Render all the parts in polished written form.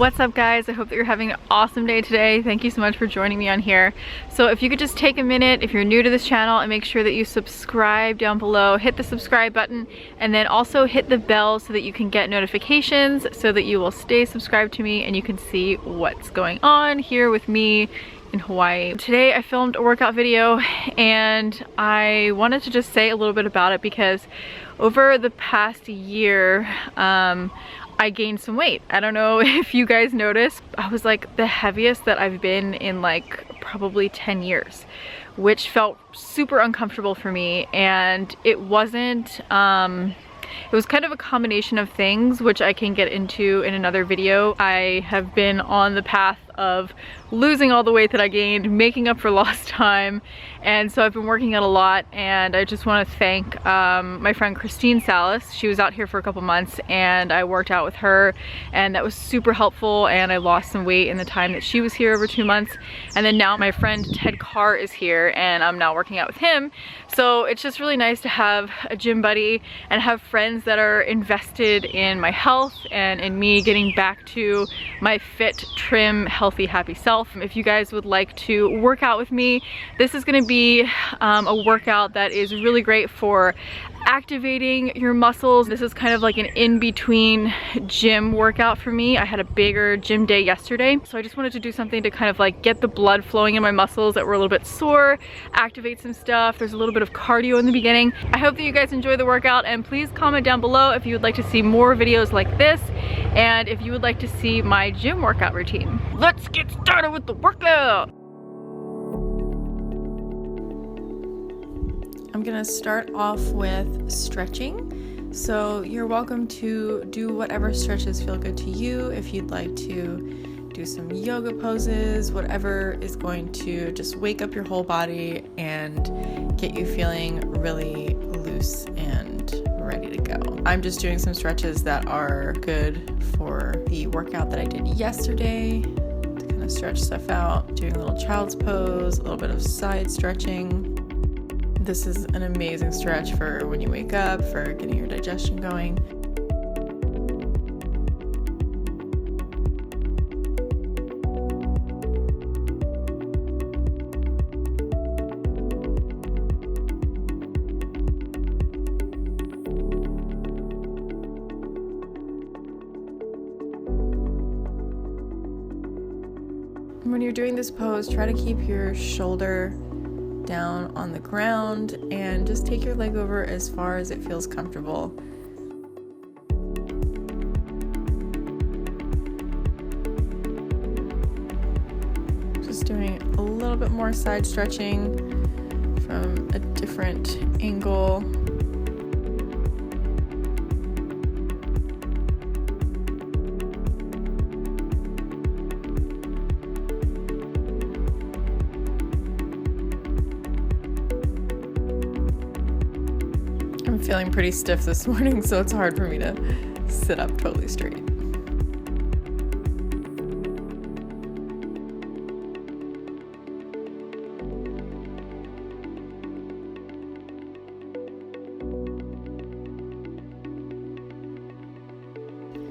What's up, guys? I hope that you're having an awesome day today. Thank you so much for joining me on here. So if you could just take a minute, if you're new to this channel, and make sure that you subscribe down below, hit the subscribe button, and then also hit the bell so that you can get notifications, so that you will stay subscribed to me and you can see what's going on here with me in Hawaii. Today I filmed a workout video and I wanted to just say a little bit about it because over the past year, I gained some weight. I don't know if you guys noticed, I was like the heaviest that I've been in like probably 10 years, which felt super uncomfortable for me. And it wasn't, it was kind of a combination of things, which I can get into in another video. I have been on the path of losing all the weight that I gained, making up for lost time, and so I've been working out a lot. And I just want to thank my friend Christine Salas. She was out here for a couple months and I worked out with her, and that was super helpful, and I lost some weight in the time that she was here, over 2 months. And then now my friend Ted Carr is here and I'm now working out with him. So it's just really nice to have a gym buddy and have friends that are invested in my health and in me getting back to my fit, trim, healthy, happy self. If you guys would like to work out with me, this is going to be a workout that is really great for activating your muscles. This is kind of like an in-between gym workout for me. I had a bigger gym day yesterday, so I just wanted to do something to kind of like get the blood flowing in my muscles that were a little bit sore, activate some stuff. There's a little bit of cardio in the beginning. I hope that you guys enjoy the workout, and please comment down below if you would like to see more videos like this and if you would like to see my gym workout routine. Let's get started with the workout. I'm gonna start off with stretching. So you're welcome to do whatever stretches feel good to you. If you'd like to do some yoga poses, whatever is going to just wake up your whole body and get you feeling really loose and ready to go. I'm just doing some stretches that are good for the workout that I did yesterday to kind of stretch stuff out. Doing a little child's pose, a little bit of side stretching. This is an amazing stretch for when you wake up, for getting your digestion going. When you're doing this pose, try to keep your shoulder down on the ground and just take your leg over as far as it feels comfortable. Just doing a little bit more side stretching from a different angle. I'm feeling pretty stiff this morning, so it's hard for me to sit up totally straight.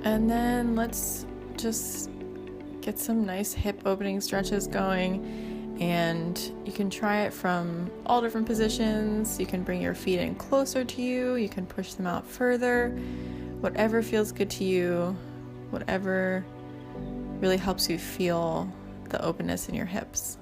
And then let's just get some nice hip opening stretches going. And you can try it from all different positions. You can bring your feet in closer to you. You can push them out further. Whatever feels good to you, whatever really helps you feel the openness in your hips.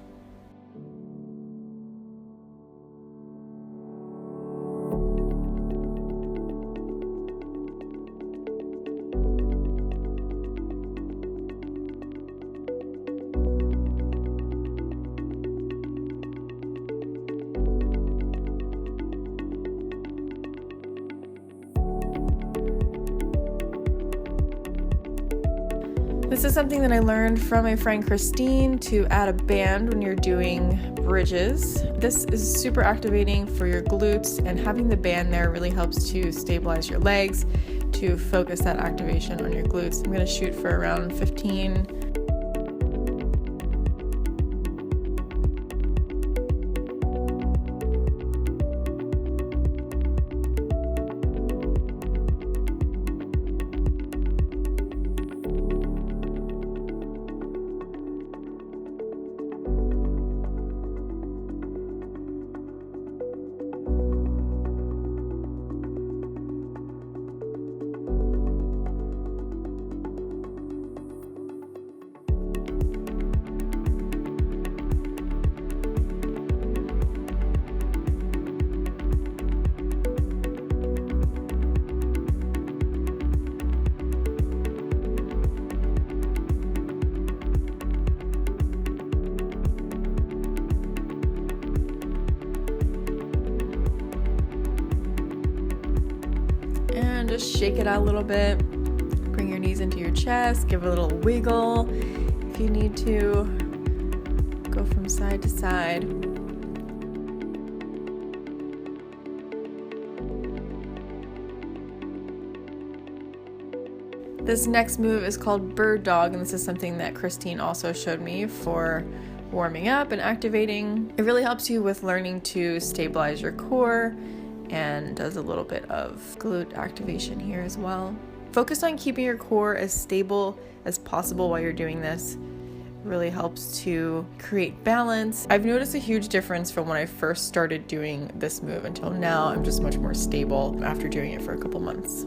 This is something that I learned from my friend Christine, to add a band when you're doing bridges. This is super activating for your glutes, and having the band there really helps to stabilize your legs, to focus that activation on your glutes. I'm going to shoot for around 15. just shake it out a little bit. Bring your knees into your chest, give a little wiggle if you need to. Go from side to side. This next move is called Bird Dog, and this is something that Christine also showed me for warming up and activating. It really helps you with learning to stabilize your core and does a little bit of glute activation here as well. Focus on keeping your core as stable as possible while you're doing this. It really helps to create balance. I've noticed a huge difference from when I first started doing this move until now. I'm just much more stable after doing it for a couple months.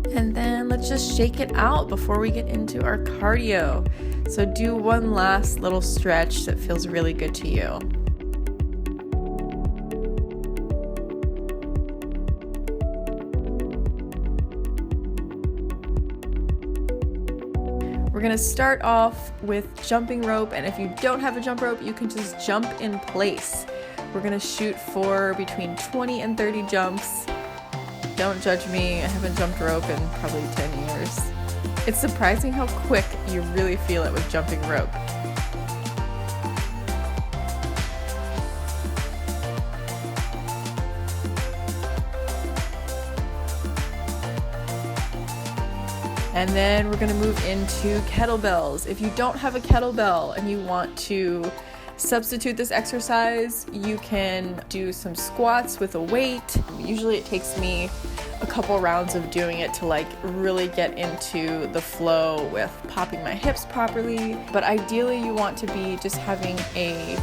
And then let's just shake it out before we get into our cardio. So do one last little stretch that feels really good to you. We're gonna start off with jumping rope, and if you don't have a jump rope, you can just jump in place. We're gonna shoot for between 20 and 30 jumps. Don't judge me, I haven't jumped rope in probably 10 years. It's surprising how quick you really feel it with jumping rope. And then we're gonna move into kettlebells. If you don't have a kettlebell and you want to substitute this exercise, you can do some squats with a weight. Usually it takes me a couple rounds of doing it to like really get into the flow with popping my hips properly. But ideally you want to be just having a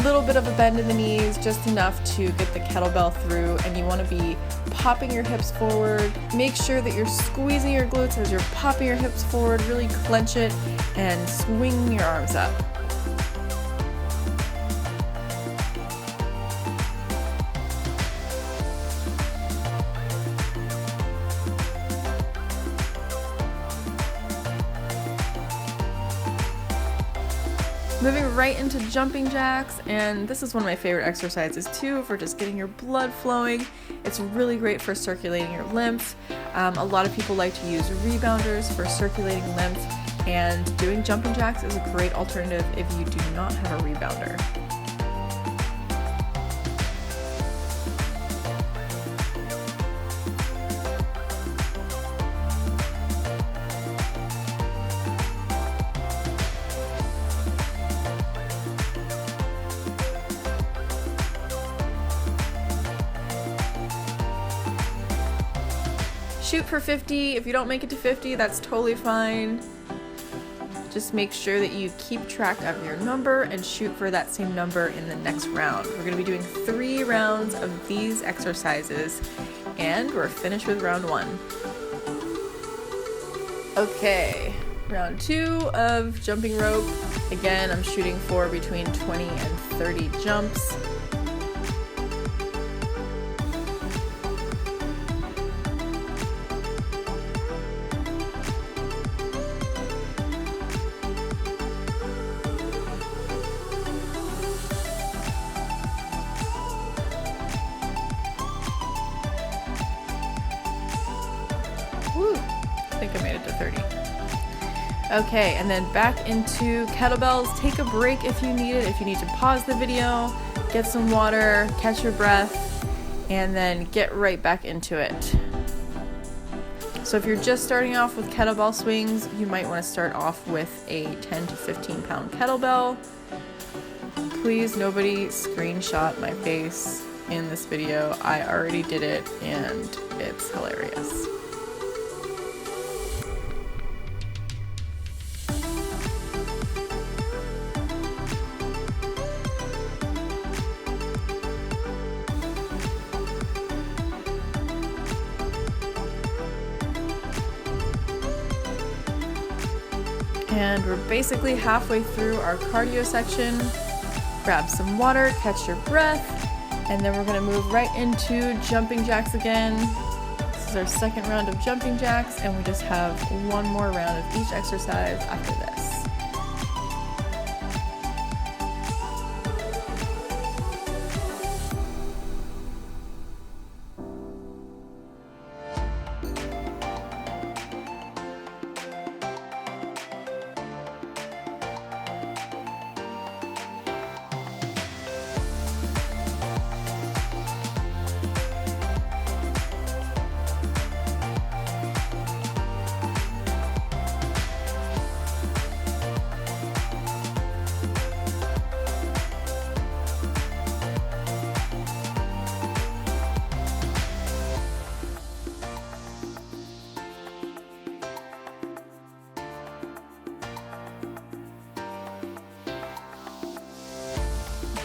little bit of a bend in the knees, just enough to get the kettlebell through, and you want to be popping your hips forward. Make sure that you're squeezing your glutes as you're popping your hips forward, really clench it and swing your arms up. Moving right into jumping jacks, and this is one of my favorite exercises too for just getting your blood flowing. It's really great for circulating your lymph. A lot of people like to use rebounders for circulating lymph, and doing jumping jacks is a great alternative if you do not have a rebounder. Shoot for 50. If you don't make it to 50, that's totally fine. Just make sure that you keep track of your number and shoot for that same number in the next round. We're going to be doing 3 rounds of these exercises, and we're finished with round 1. Okay, round 2 of jumping rope. Again, I'm shooting for between 20 and 30 jumps. Woo, I think I made it to 30. Okay, and then back into kettlebells. Take a break if you need it. If you need to pause the video, get some water, catch your breath, and then get right back into it. So if you're just starting off with kettlebell swings, you might want to start off with a 10 to 15 pound kettlebell. Please, nobody screenshot my face in this video. I already did it and it's hilarious. And we're basically halfway through our cardio section. grab some water, catch your breath, and then we're gonna move right into jumping jacks again. This is our second round of jumping jacks, and we just have one more round of each exercise after this.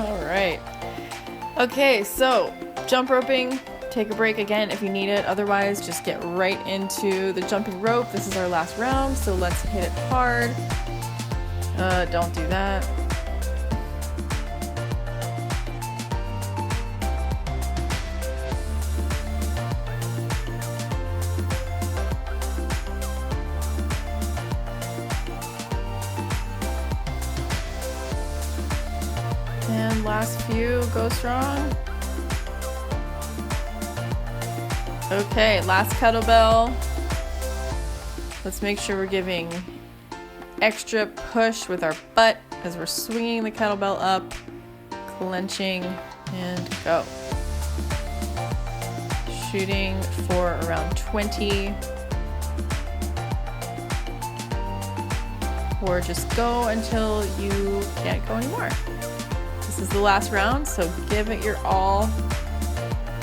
All right. Okay, so jump roping, take a break again if you need it. Otherwise, just get right into the jumping rope. This is our last round, so let's hit it hard. Don't do that. And last few, go strong. Okay, last kettlebell. Let's make sure we're giving extra push with our butt as we're swinging the kettlebell up, clenching, and go. Shooting for around 20. Or just go until you can't go anymore. This is the last round, so give it your all.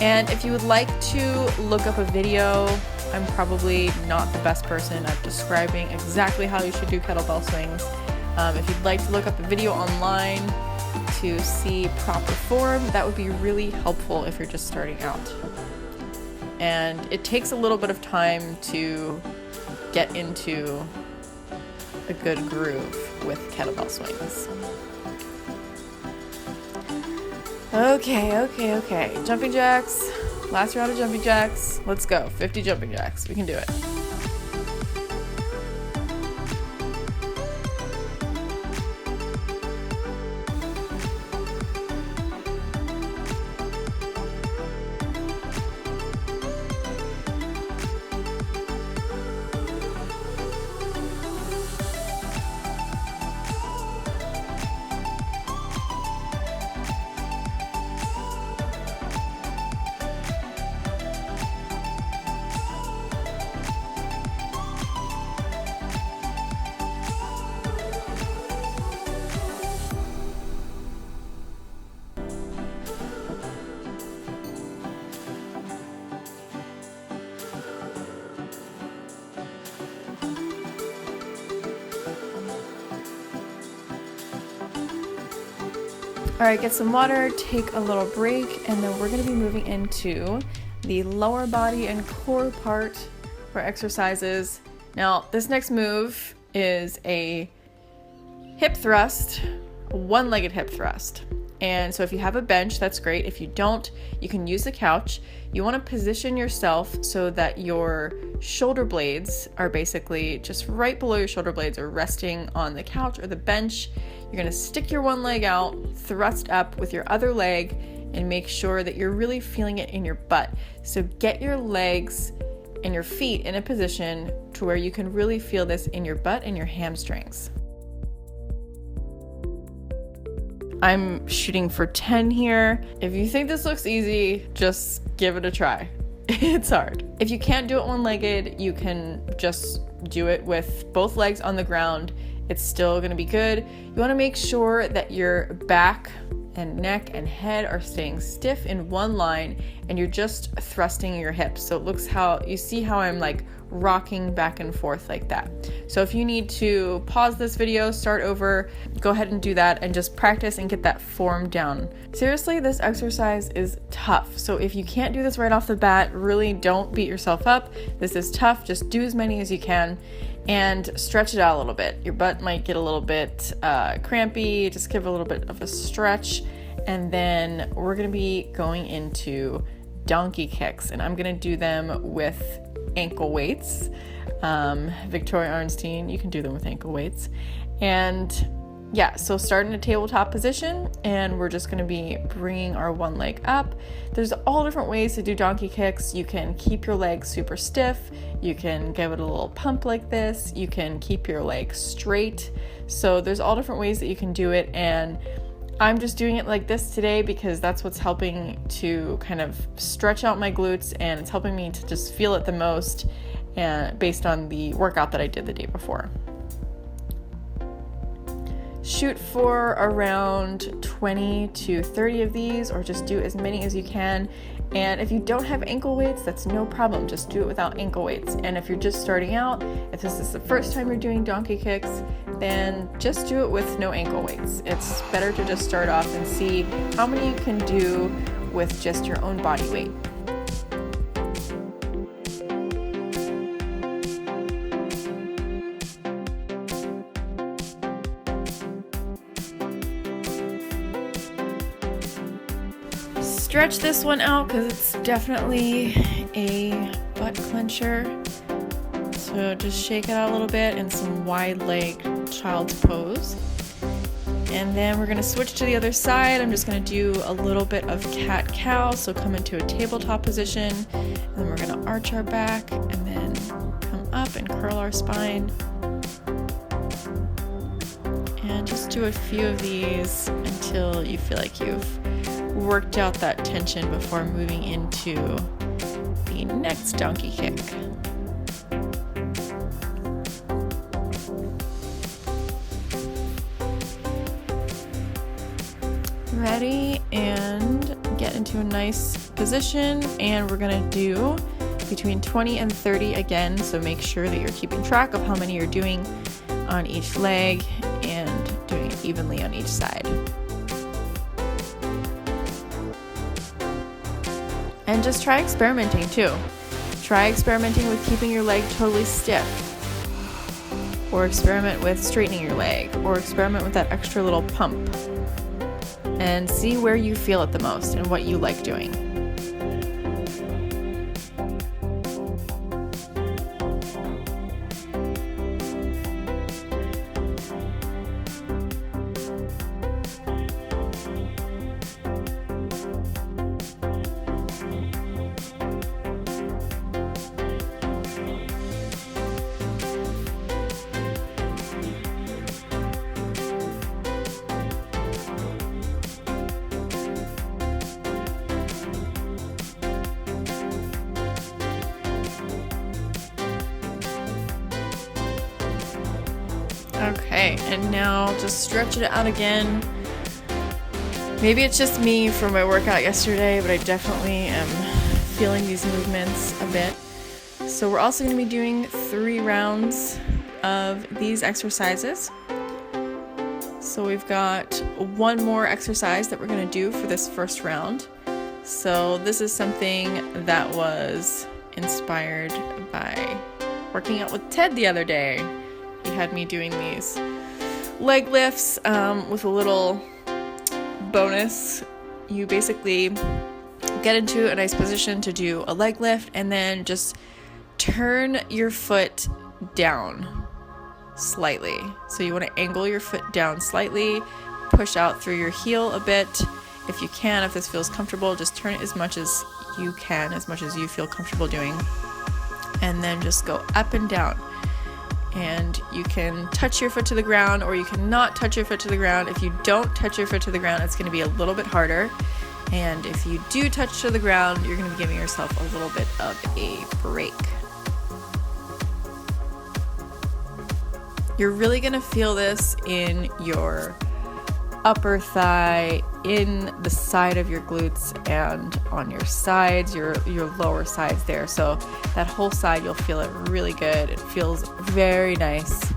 And if you would like to look up a video, I'm probably not the best person at describing exactly how you should do kettlebell swings. If you'd like to look up a video online to see proper form, that would be really helpful if you're just starting out. And it takes a little bit of time to get into a good groove with kettlebell swings. Okay. Jumping jacks. Last round of jumping jacks. Let's go. 50 jumping jacks. We can do it. All right, get some water, take a little break, and then we're gonna be moving into the lower body and core part for exercises. Now, this next move is a hip thrust, a one-legged hip thrust. And so if you have a bench, that's great. If you don't, you can use the couch. You wanna position yourself so that your shoulder blades are basically just right below your shoulder blades or resting on the couch or the bench. You're gonna stick your one leg out, thrust up with your other leg, and make sure that you're really feeling it in your butt. So get your legs and your feet in a position to where you can really feel this in your butt and your hamstrings. I'm shooting for 10 here. If you think this looks easy, just give it a try. It's hard. If you can't do it one-legged, you can just do it with both legs on the ground. It's still gonna be good. You wanna make sure that your back and neck and head are staying stiff in one line and you're just thrusting your hips. So it looks how, you see how I'm like rocking back and forth like that. So if you need to pause this video, start over, go ahead and do that and just practice and get that form down. Seriously, this exercise is tough. So if you can't do this right off the bat, really don't beat yourself up. This is tough. Just do as many as you can. and stretch it out a little bit. Your butt might get a little bit crampy, just give a little bit of a stretch. And then we're gonna be going into donkey kicks, and I'm gonna do them with ankle weights. Victoria Arnstein, you can do them with ankle weights. And yeah, so start in a tabletop position, and we're just gonna be bringing our one leg up. There's all different ways to do donkey kicks. You can keep your legs super stiff. You can give it a little pump like this. You can keep your legs straight. So there's all different ways that you can do it, and I'm just doing it like this today because that's what's helping to kind of stretch out my glutes, and it's helping me to just feel it the most, and based on the workout that I did the day before. Shoot for around 20 to 30 of these, or just do as many as you can. And if you don't have ankle weights, that's no problem. Just do it without ankle weights. And if you're just starting out, if this is the first time you're doing donkey kicks, then just do it with no ankle weights. It's better to just start off and see how many you can do with just your own body weight. Stretch this one out because it's definitely a butt clencher. So just shake it out a little bit in some wide leg child's pose. And then we're gonna switch to the other side. I'm just gonna do a little bit of cat-cow. So come into a tabletop position, and then we're gonna arch our back and then come up and curl our spine. And just do a few of these until you feel like you've worked out that tension before moving into the next donkey kick. Ready, and get into a nice position, and we're gonna do between 20 and 30 again, so make sure that you're keeping track of how many you're doing on each leg and doing it evenly on each side. And just try experimenting too. Try experimenting with keeping your leg totally stiff, or experiment with straightening your leg, or experiment with that extra little pump, and see where you feel it the most and what you like doing. Okay, and now just stretch it out again. Maybe it's just me from my workout yesterday, but I definitely am feeling these movements a bit. So we're also going to be doing 3 rounds of these exercises. So we've got one more exercise that we're going to do for this first round. So this is something that was inspired by working out with Ted the other day. He had me doing these leg lifts with a little bonus. You basically get into a nice position to do a leg lift, and then just turn your foot down slightly. So you want to angle your foot down slightly, push out through your heel a bit. If you can, if this feels comfortable, just turn it as much as you can, as much as you feel comfortable doing, and then just go up and down. And you can touch your foot to the ground, or you cannot touch your foot to the ground. If you don't touch your foot to the ground, it's going to be a little bit harder. And if you do touch to the ground, you're going to be giving yourself a little bit of a break. You're really going to feel this in your upper thigh, in the side of your glutes, and on your sides, your lower sides there. So that whole side, you'll feel it really good. It feels very nice.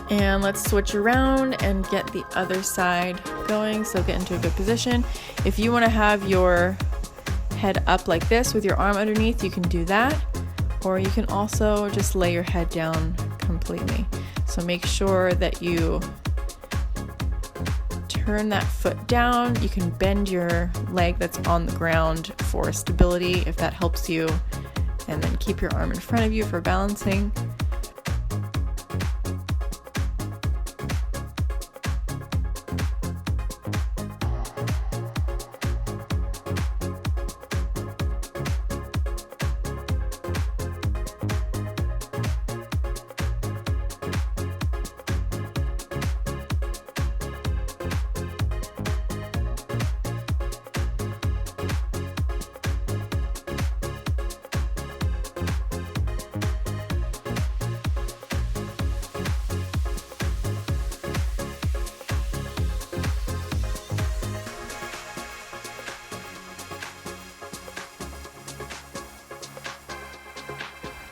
And let's switch around and get the other side going. So get into a good position. If you want to have your head up like this with your arm underneath, you can do that. Or you can also just lay your head down completely. So make sure that you turn that foot down. You can bend your leg that's on the ground for stability if that helps you. And then keep your arm in front of you for balancing.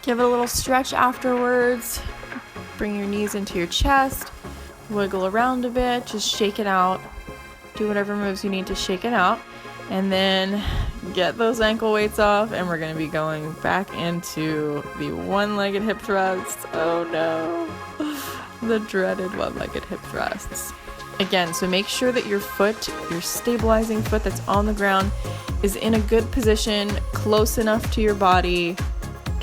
Give it a little stretch afterwards. Bring your knees into your chest. Wiggle around a bit. Just shake it out. Do whatever moves you need to shake it out. And then get those ankle weights off. And we're going to be going back into the one-legged hip thrusts. Oh no. The dreaded one-legged hip thrusts. Again, so make sure that your foot, your stabilizing foot that's on the ground, is in a good position, close enough to your body,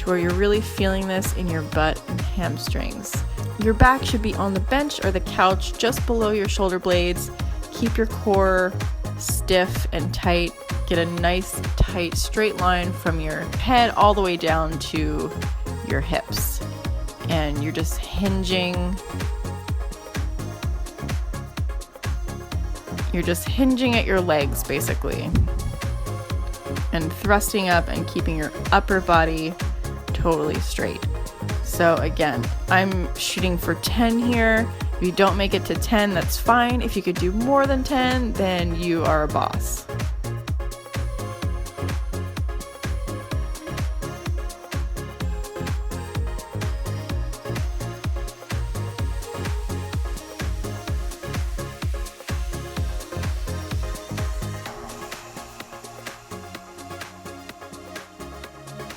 where you're really feeling this in your butt and hamstrings. Your back should be on the bench or the couch just below your shoulder blades. Keep your core stiff and tight. Get a nice, tight, straight line from your head all the way down to your hips. And you're just hinging. You're just hinging at your legs, basically. And thrusting up and keeping your upper body totally straight. So again, I'm shooting for 10 here. If you don't make it to 10, that's fine. If you could do more than 10, then you are a boss.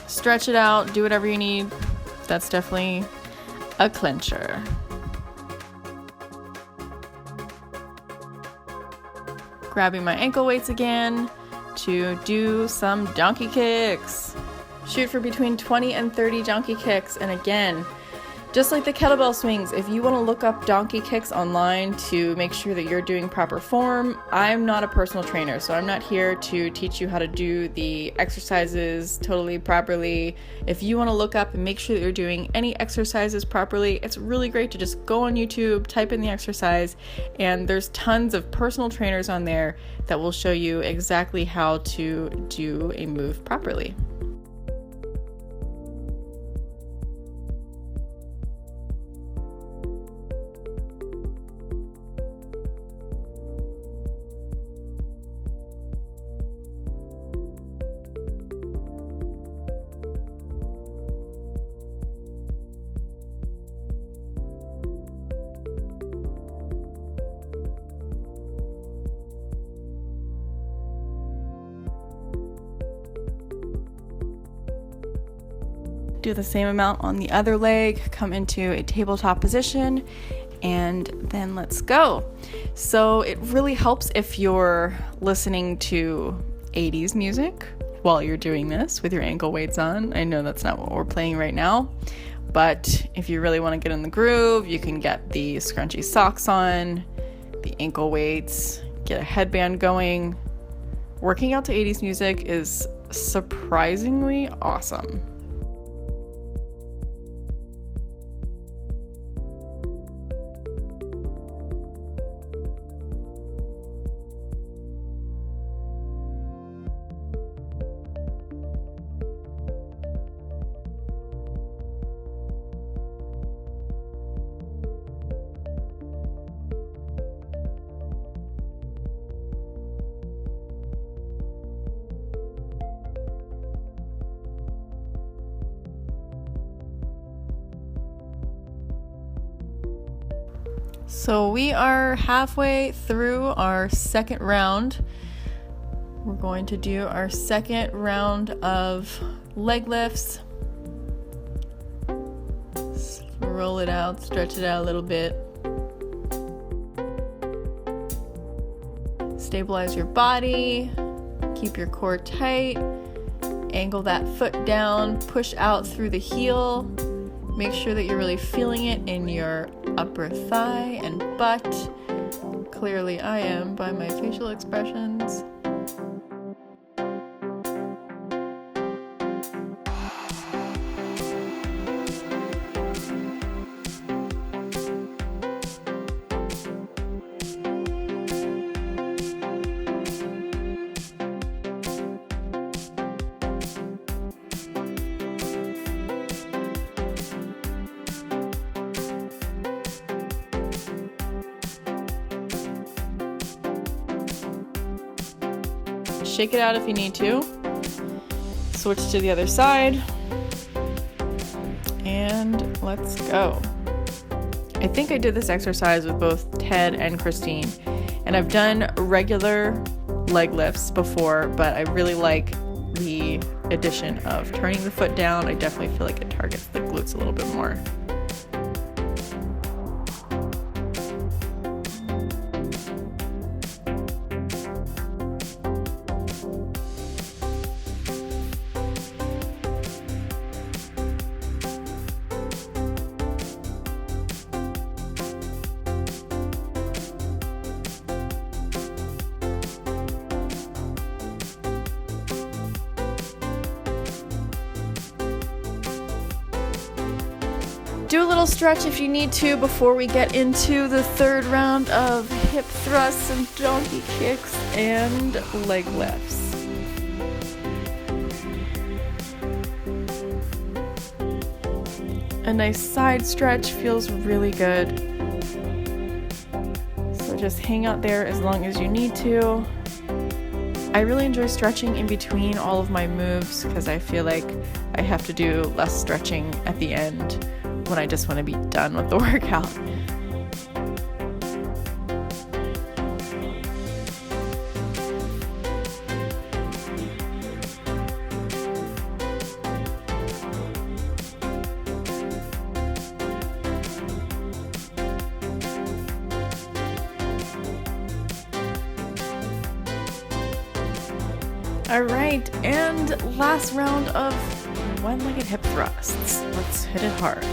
Stretch it out, do whatever you need. That's definitely a clincher. Grabbing my ankle weights again to do some donkey kicks. Shoot for between 20 and 30 donkey kicks. And again, just like the kettlebell swings, if you want to look up donkey kicks online to make sure that you're doing proper form, I'm not a personal trainer, so I'm not here to teach you how to do the exercises totally properly. If you want to look up and make sure that you're doing any exercises properly, it's really great to just go on YouTube, type in the exercise, and there's tons of personal trainers on there that will show you exactly how to do a move properly. Do the same amount on the other leg, come into a tabletop position, and then let's go. So it really helps if you're listening to 80s music while you're doing this with your ankle weights on. I know that's not what we're playing right now, but if you really want to get in the groove, you can get the scrunchy socks on, the ankle weights, get a headband going. Working out to 80s music is surprisingly awesome. So we are halfway through our second round. We're going to do our second round of leg lifts. Roll it out, stretch it out a little bit. Stabilize your body, keep your core tight, angle that foot down, push out through the heel. Make sure that you're really feeling it in your upper thigh and butt. Clearly I am by my facial expressions. Shake it out if you need to. Switch to the other side. And let's go. I think I did this exercise with both Ted and Christine. And I've done regular leg lifts before, but I really like the addition of turning the foot down. I definitely feel like it targets the glutes a little bit more. Do a little stretch if you need to before we get into the third round of hip thrusts and donkey kicks and leg lifts. A nice side stretch feels really good. So just hang out there as long as you need to. I really enjoy stretching in between all of my moves because I feel like I have to do less stretching at the end when I just want to be done with the workout. All right, and last round of one-legged hip thrusts. Let's hit it hard.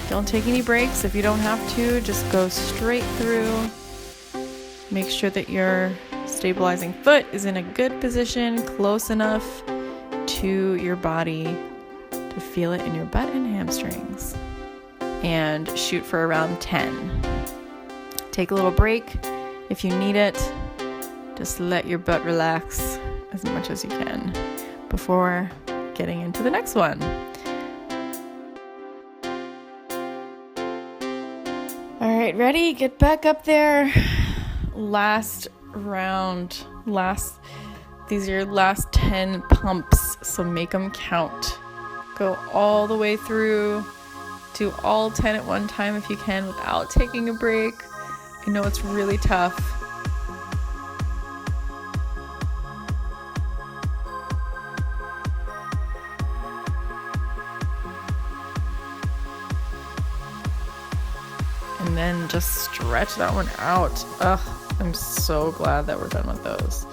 Don't take any breaks if you don't have to. Just go straight through. Make sure that your stabilizing foot is in a good position, close enough to your body to feel it in your butt and hamstrings. And shoot for around 10. Take a little break if you need it. Just let your butt relax as much as you can before getting into the next one. All right, ready? Get back up there. Last round. These are your last 10 pumps, so make them count. Go all the way through. Do all 10 at one time if you can without taking a break. I know it's really tough. And then just stretch that one out. Ugh, I'm so glad that we're done with those.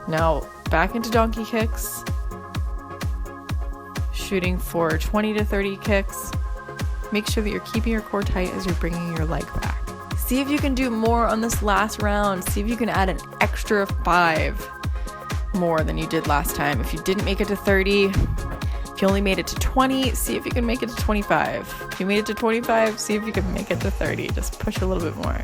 Now, back into donkey kicks. Shooting for 20 to 30 kicks. Make sure that you're keeping your core tight as you're bringing your leg back. See if you can do more on this last round. See if you can add an extra 5 more than you did last time. If you didn't make it to 30, if you only made it to 20, see if you can make it to 25. If you made it to 25, see if you can make it to 30. Just push a little bit more.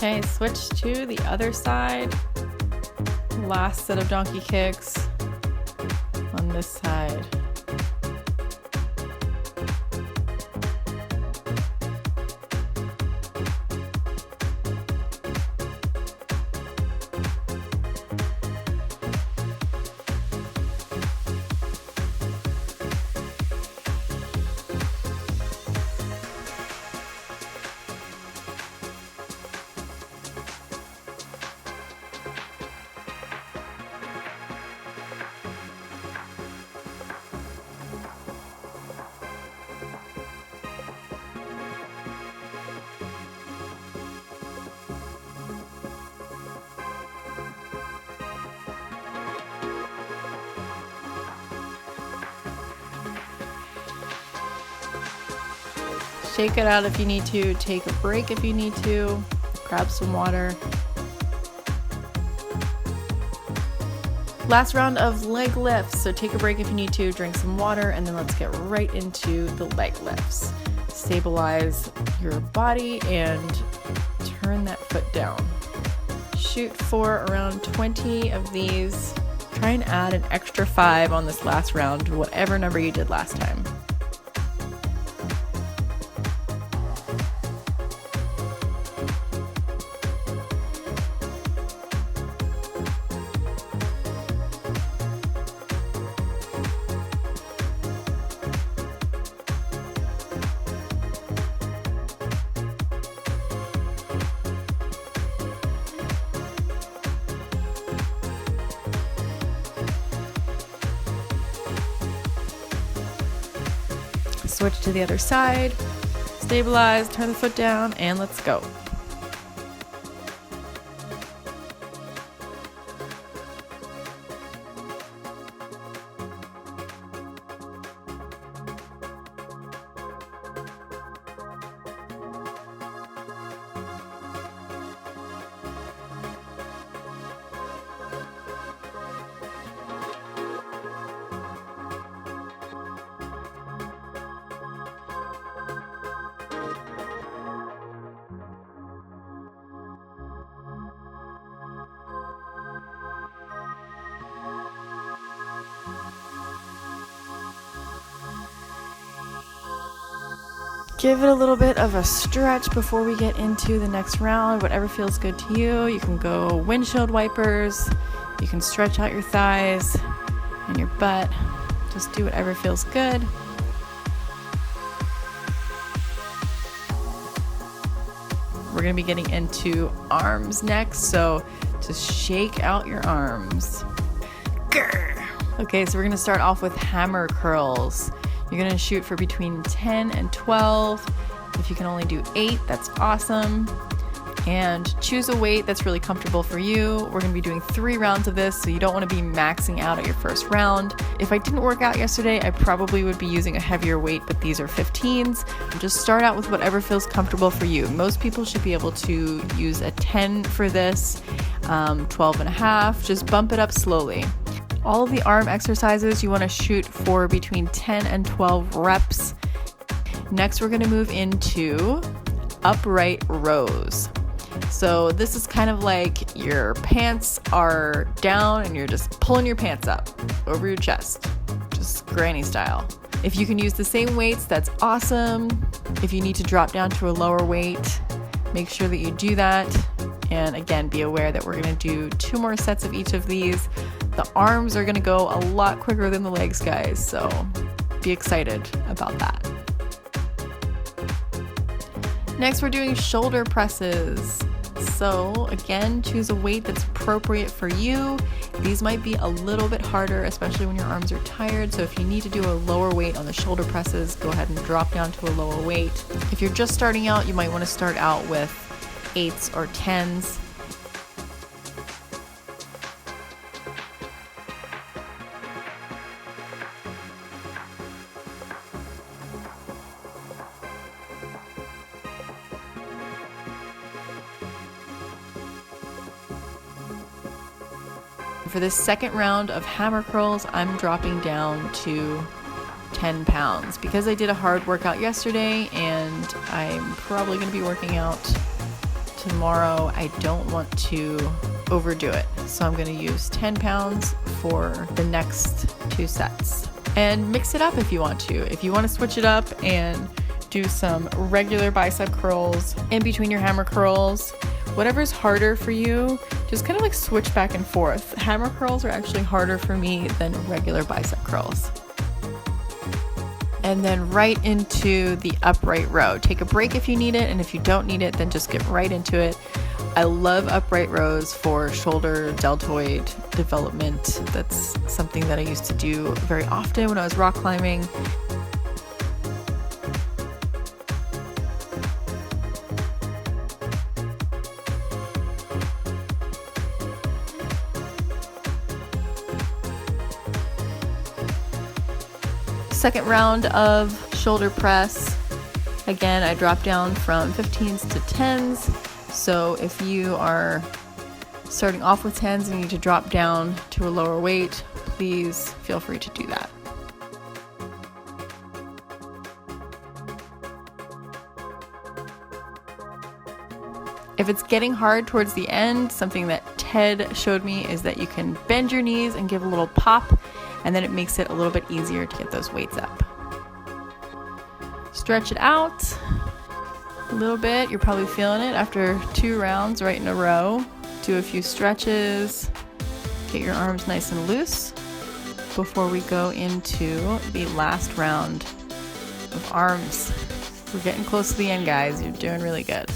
Okay, switch to the other side. Last set of donkey kicks on this side. Shake it out if you need to, take a break if you need to, grab some water. Last round of leg lifts, so take a break if you need to, drink some water, and then let's get right into the leg lifts. Stabilize your body and turn that foot down. Shoot for around 20 of these. Try and add an extra 5 on this last round to whatever number you did last time. Switch to the other side, stabilize, turn the foot down, and let's go. Give it a little bit of a stretch before we get into the next round, whatever feels good to you. You can go windshield wipers, you can stretch out your thighs and your butt. Just do whatever feels good. We're gonna be getting into arms next, so just shake out your arms. Grr. Okay, so we're gonna start off with hammer curls. You're gonna shoot for between 10 and 12. If you can only do 8, that's awesome. And choose a weight that's really comfortable for you. We're gonna be doing 3 rounds of this, so you don't wanna be maxing out at your first round. If I didn't work out yesterday, I probably would be using a heavier weight, but these are 15s. Just start out with whatever feels comfortable for you. Most people should be able to use a 10 for this, 12 and a half. Just bump it up slowly. All of the arm exercises you want to shoot for between 10 and 12 reps. Next, we're going to move into upright rows. So this is kind of like your pants are down and you're just pulling your pants up over your chest, just granny style. If you can use the same weights, that's awesome. If you need to drop down to a lower weight, make sure that you do that. And again, be aware that we're going to do 2 more sets of each of these. The arms are going to go a lot quicker than the legs, guys, so be excited about that. Next, we're doing shoulder presses. So again, choose a weight that's appropriate for you. These might be a little bit harder, especially when your arms are tired. So if you need to do a lower weight on the shoulder presses, go ahead and drop down to a lower weight. If you're just starting out, you might want to start out with 8s or 10s. For this second round of hammer curls, I'm dropping down to 10 pounds because I did a hard workout yesterday and I'm probably going to be working out tomorrow I don't want to overdo it. So I'm gonna use 10 pounds for the next 2 sets. And mix it up if you want to. If you want to switch it up and do some regular bicep curls in between your hammer curls, whatever's harder for you, just kind of like switch back and forth. Hammer curls are actually harder for me than regular bicep curls. And then right into the upright row. Take a break if you need it, and if you don't need it, then just get right into it. I love upright rows for shoulder deltoid development. That's something that I used to do very often when I was rock climbing. Second round of shoulder press. Again, I drop down from 15s to 10s. So if you are starting off with 10s and you need to drop down to a lower weight, please feel free to do that. If it's getting hard towards the end, something that Ted showed me is that you can bend your knees and give a little pop, and then it makes it a little bit easier to get those weights up. Stretch it out a little bit. You're probably feeling it after 2 rounds right in a row. Do a few stretches. Get your arms nice and loose before we go into the last round of arms. We're getting close to the end, guys. You're doing really good.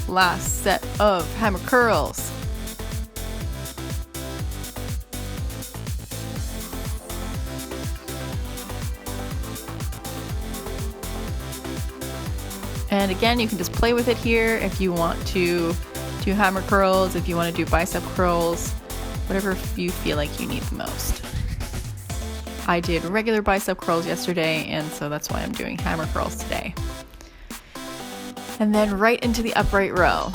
Last set of hammer curls. And again, you can just play with it here if you want to do hammer curls, if you want to do bicep curls, whatever you feel like you need the most. I did regular bicep curls yesterday, and so that's why I'm doing hammer curls today. And then right into the upright row.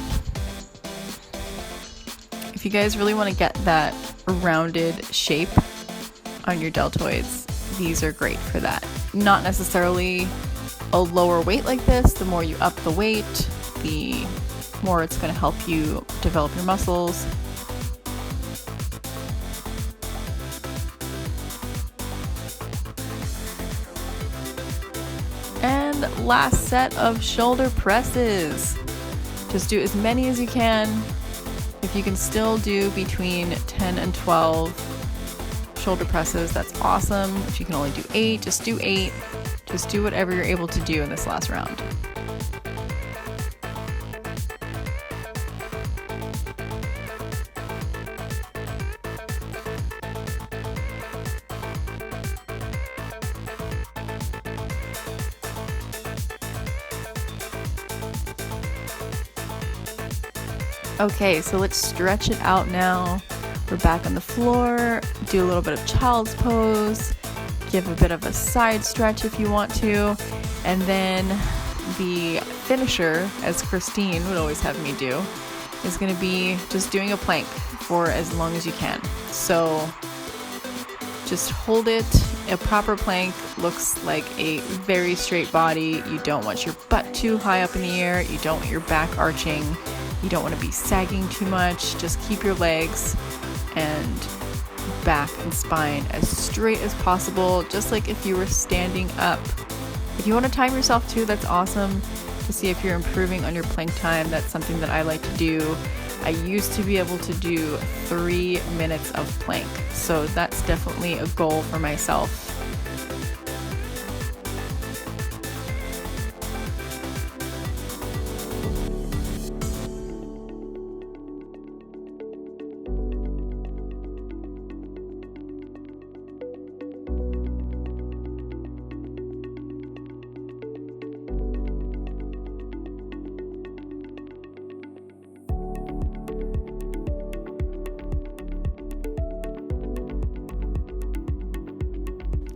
If you guys really want to get that rounded shape on your deltoids, these are great for that. Not necessarily a lower weight like this. The more you up the weight, the more it's going to help you develop your muscles. And last set of shoulder presses. Just do as many as you can. If you can still do between 10 and 12 shoulder presses, that's awesome. If you can only do 8, just do 8. Just do whatever you're able to do in this last round. Okay, so let's stretch it out now. We're back on the floor. Do a little bit of child's pose. Give a bit of a side stretch if you want to. And then the finisher, as Christine would always have me do, is going to be just doing a plank for as long as you can. So just hold it. A proper plank looks like a very straight body. You don't want your butt too high up in the air. You don't want your back arching. You don't want to be sagging too much. Just keep your legs and back and spine as straight as possible, just like if you were standing up. If you want to time yourself too, that's awesome to see if you're improving on your plank time. That's something that I like to do. I used to be able to do 3 minutes of plank, so that's definitely a goal for myself.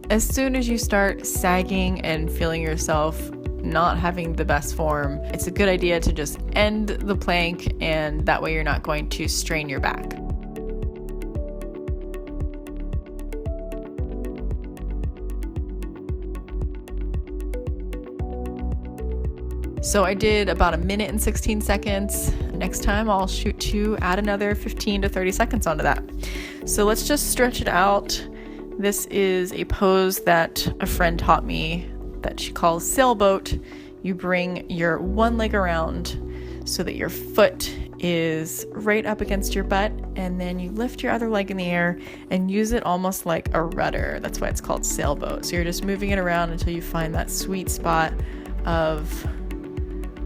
As soon as you start sagging and feeling yourself not having the best form, it's a good idea to just end the plank, and that way you're not going to strain your back. So I did about 1 minute and 16 seconds. Next time I'll shoot to add another 15 to 30 seconds onto that. So let's just stretch it out. This is a pose that a friend taught me that she calls sailboat. You bring your one leg around so that your foot is right up against your butt, and then you lift your other leg in the air and use it almost like a rudder. That's why it's called sailboat. So you're just moving it around until you find that sweet spot of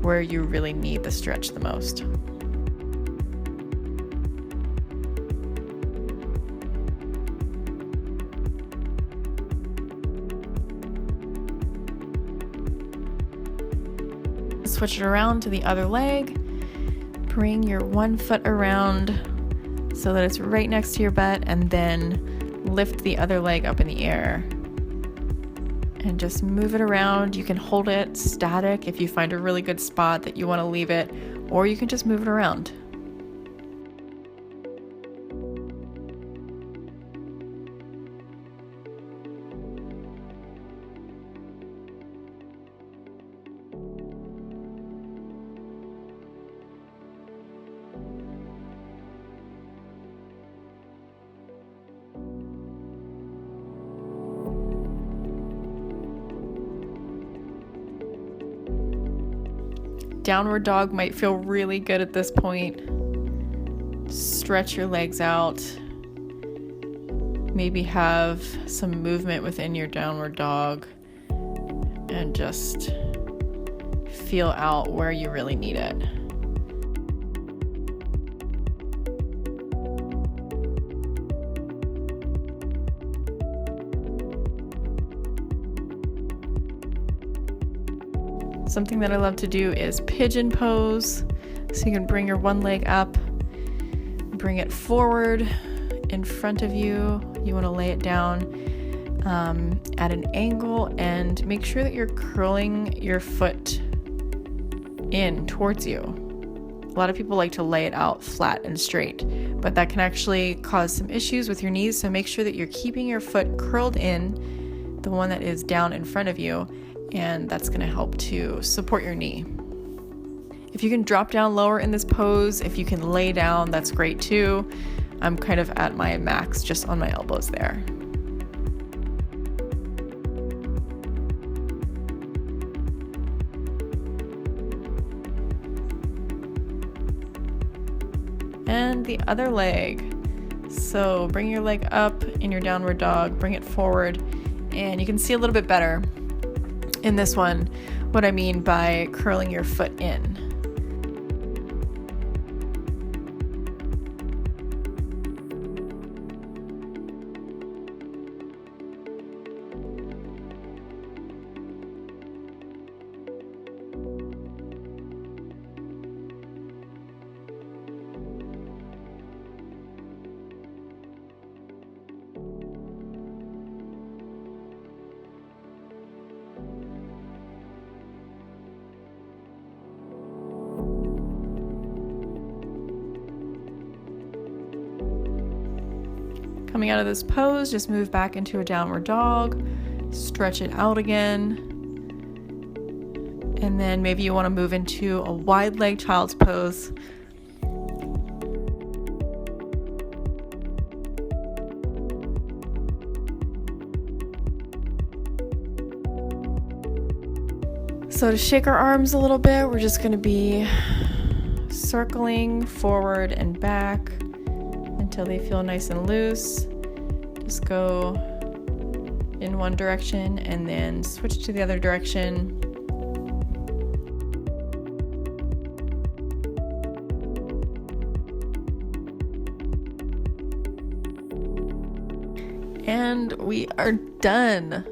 where you really need the stretch the most. Switch it around to the other leg. Bring your one foot around so that it's right next to your butt, and then lift the other leg up in the air. And just move it around. You can hold it static if you find a really good spot that you want to leave it, or you can just move it around. Downward dog might feel really good at this point. Stretch your legs out. Maybe have some movement within your downward dog and just feel out where you really need it. Something that I love to do is pigeon pose. So you can bring your one leg up, bring it forward in front of you. You want to lay it down at an angle, and make sure that you're curling your foot in towards you. A lot of people like to lay it out flat and straight, but that can actually cause some issues with your knees. So make sure that you're keeping your foot curled in, the one that is down in front of you, and that's going to help to support your knee. If you can drop down lower in this pose, if you can lay down, that's great too. I'm kind of at my max just on my elbows there. And the other leg. So bring your leg up in your downward dog, bring it forward, and you can see a little bit better in this one what I mean by curling your foot in. Coming out of this pose, just move back into a downward dog, stretch it out again, and then maybe you want to move into a wide leg child's pose. So to shake our arms a little bit, we're just going to be circling forward and back until they feel nice and loose. Just go in one direction and then switch to the other direction. And we are done.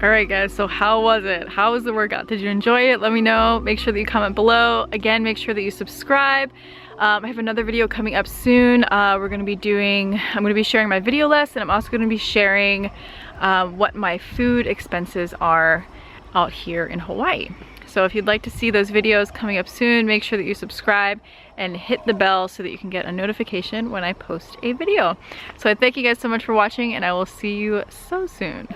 All right, guys, so how was it? How was the workout? Did you enjoy it? Let me know. Make sure that you comment below. Again, make sure that you subscribe. I have another video coming up soon. I'm gonna be sharing my video list, and I'm also gonna be sharing what my food expenses are out here in Hawaii. So if you'd like to see those videos coming up soon, make sure that you subscribe and hit the bell so that you can get a notification when I post a video. So I thank you guys so much for watching, and I will see you so soon.